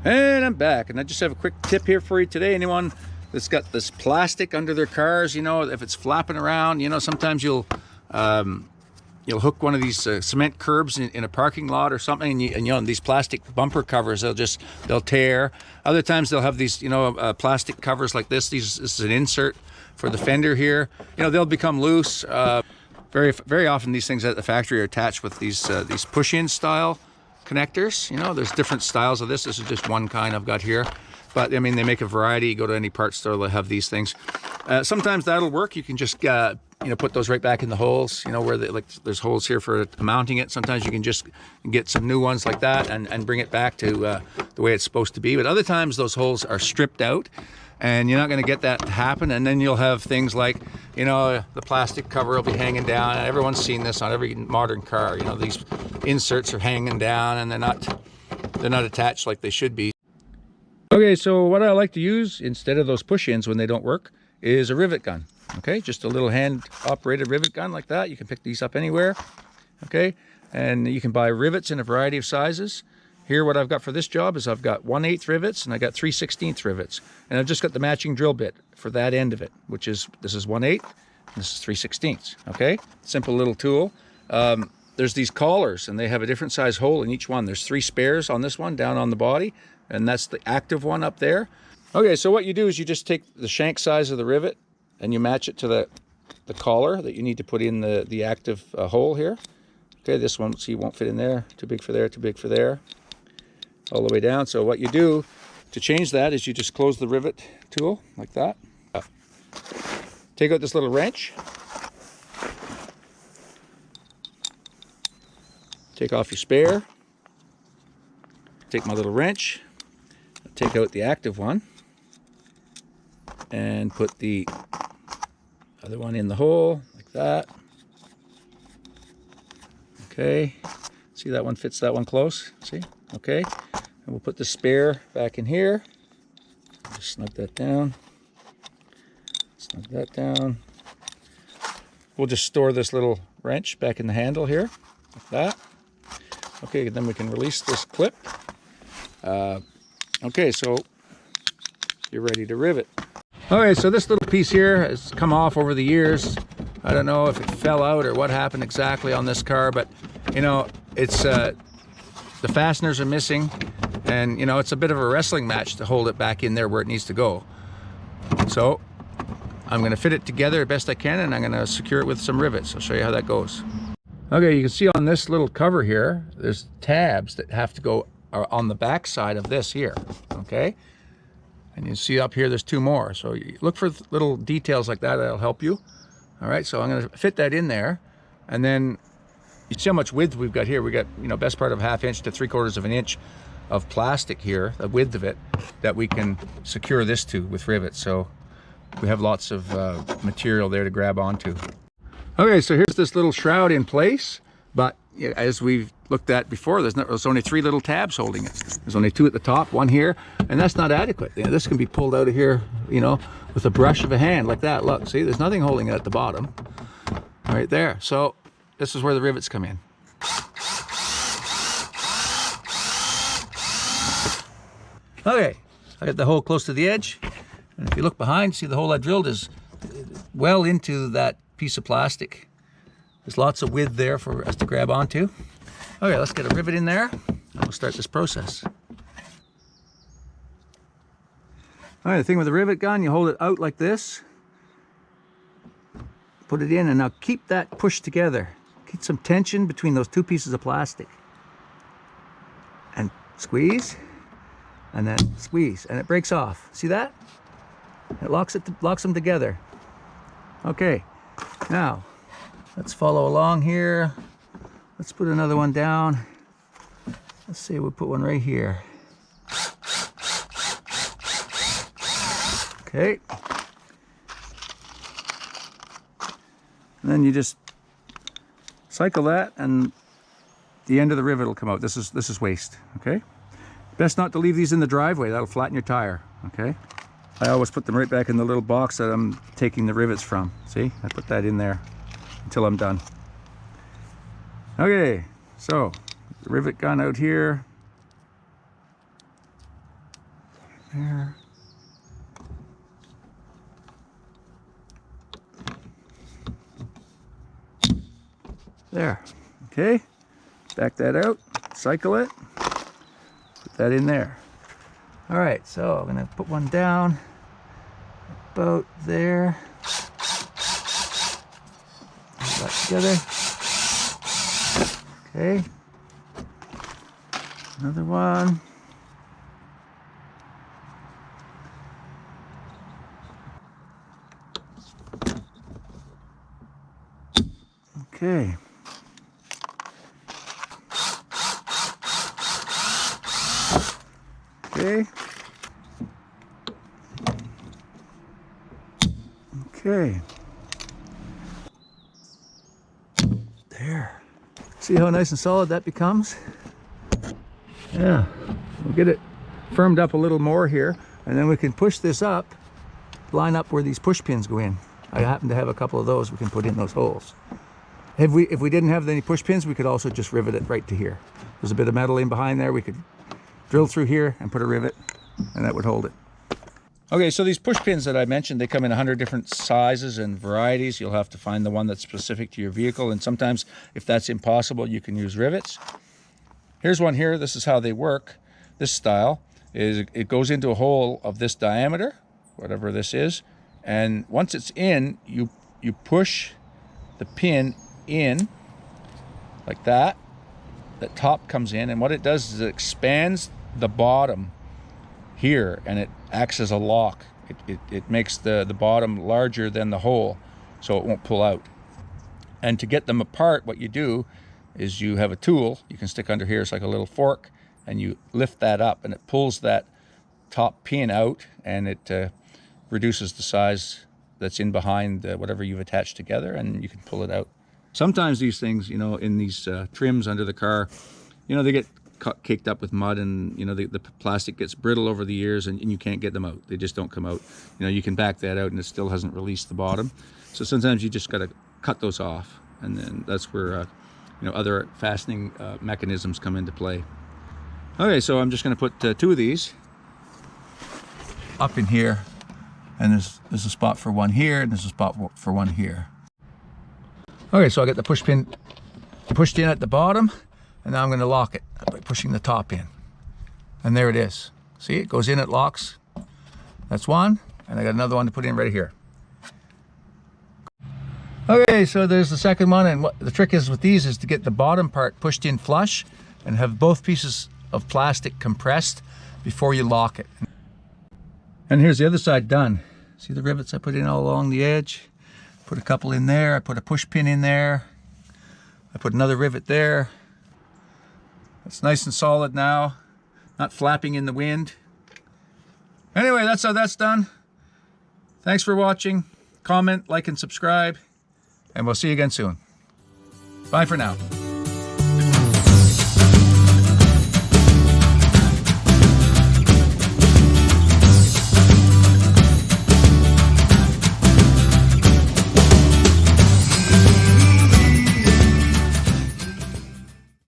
And I'm back, and I just have a quick tip here for you today. Anyone that's got this plastic under their cars, you know, if it's flapping around, you know, sometimes you'll hook one of these cement curbs in a parking lot or something, and you know, these plastic bumper covers, they'll tear. Other times they'll have these, you know, plastic covers like this. This is an insert for the fender here. You know, they'll become loose. Very often these things at the factory are attached with these push-in style connectors. You know, there's different styles of this. This is just one kind I've got here, but I mean, they make a variety. You go to any parts store, they'll have these things. Sometimes that'll work. You can just you know, put those right back in the holes, you know, where there's holes here for mounting it. Sometimes you can just get some new ones like that and bring it back to the way it's supposed to be. But other times those holes are stripped out, and you're not going to get that to happen. And then you'll have things like, you know, the plastic cover will be hanging down. And everyone's seen this on every modern car. You know, these inserts are hanging down, and they're not attached like they should be. Okay, so what I like to use instead of those push-ins when they don't work is a rivet gun. Okay, just a little hand-operated rivet gun like that. You can pick these up anywhere. Okay, and you can buy rivets in a variety of sizes. Here, what I've got for this job is I've got 1/8 rivets, and I got 3/16 rivets, and I've just got the matching drill bit for that end of it, which is, this is 1/8, and this is 3/16. Okay, simple little tool. There's these collars, and they have a different size hole in each one. There's 3 spares on this one down on the body, and that's the active one up there. Okay, so what you do is you just take the shank size of the rivet and you match it to the collar that you need to put in the active hole here. Okay, this one, see, won't fit in there. Too big for there, too big for there. All the way down. So what you do to change that is you just close the rivet tool like that. Take out this little wrench. Take off your spare. Take my little wrench. Take out the active one. And put the other one in the hole like that. Okay. See, that one fits that one close. See? Okay. And we'll put the spare back in here. Just snug that down. Snug that down. We'll just store this little wrench back in the handle here, like that. Okay, then we can release this clip. Okay, so you're ready to rivet. Okay, so this little piece here has come off over the years. I don't know if it fell out or what happened exactly on this car, but you know, it's the fasteners are missing, and you know, it's a bit of a wrestling match to hold it back in there where it needs to go. So I'm going to fit it together the best I can, and I'm going to secure it with some rivets. I'll show you how that goes. Okay, you can see on this little cover here, there's tabs that have to go on the back side of this here. Okay, and you see up here there's 2 more. So you look for little details like that. That'll help you. All right, so I'm going to fit that in there, and then you see how much width we've got here. We got, you know, best part of 1/2 inch to 3/4 of an inch of plastic here, the width of it, that we can secure this to with rivets. So we have lots of material there to grab onto. Okay, so here's this little shroud in place, but as we've looked at before, there's only 3 little tabs holding it. There's only 2 at the top, 1 here, and that's not adequate. You know, this can be pulled out of here, you know, with a brush of a hand like that. Look, see, there's nothing holding it at the bottom, right there. So this is where the rivets come in. Okay, I got the hole close to the edge, and if you look behind, see the hole I drilled is well into that piece of plastic. There's lots of width there for us to grab onto. Okay, let's get a rivet in there, and we'll start this process. All right, the thing with the rivet gun, you hold it out like this, put it in, and now keep that pushed together. Keep some tension between those 2 pieces of plastic. And squeeze, and then squeeze, and it breaks off. See that? It locks them together. Okay, now let's follow along here. Let's put another one down. Let's see, we'll put one right here. Okay. And then you just cycle that, and the end of the rivet will come out. This is waste. Okay. Best not to leave these in the driveway. That'll flatten your tire. Okay. I always put them right back in the little box that I'm taking the rivets from. See, I put that in there until I'm done. Okay, so the rivet gun out here. there. There. Okay. Back that out. Cycle it. Put that in there. All right, so I'm gonna put one down about there. Put that together. Okay. Another one. Okay. Okay. Okay. There. See how nice and solid that becomes? Yeah. We'll get it firmed up a little more here, and then we can push this up, line up where these push pins go in. I happen to have a couple of those we can put in those holes. If we didn't have any push pins, we could also just rivet it right to here. There's a bit of metal in behind there. We could drill through here and put a rivet, and that would hold it. Okay, so these push pins that I mentioned, they come in 100 different sizes and varieties. You'll have to find the one that's specific to your vehicle, and sometimes if that's impossible, you can use rivets. Here's one here. This is how they work. This style is it goes into a hole of this diameter, whatever this is, and once it's in, you push the pin in like that. The top comes in, and what it does is it expands the bottom here, and it acts as a lock. It makes the bottom larger than the hole, so it won't pull out. And to get them apart, what you do is you have a tool you can stick under here. It's like a little fork, and you lift that up, and it pulls that top pin out, and it reduces the size that's in behind whatever you've attached together, and you can pull it out. Sometimes these things, you know, in these trims under the car, you know, they get caked up with mud, and you know the plastic gets brittle over the years, and you can't get them out. They just don't come out. You know, you can back that out and it still hasn't released the bottom. So sometimes you just got to cut those off, and then that's where you know, other fastening mechanisms come into play. Okay, so I'm just going to put two of these up in here, and there's a spot for one here, and there's a spot for one here. Okay, so I got the push pin pushed in at the bottom, and now I'm going to lock it by pushing the top in. And there it is. See, it goes in, it locks. That's one, and I got another one to put in right here. Okay, so there's the second one, and what the trick is with these is to get the bottom part pushed in flush and have both pieces of plastic compressed before you lock it. And here's the other side done. See the rivets I put in all along the edge? Put a couple in there, I put a push pin in there, I put another rivet there. It's nice and solid now, not flapping in the wind. Anyway, that's how that's done. Thanks for watching. Comment, like, and subscribe, and we'll see you again soon. Bye for now.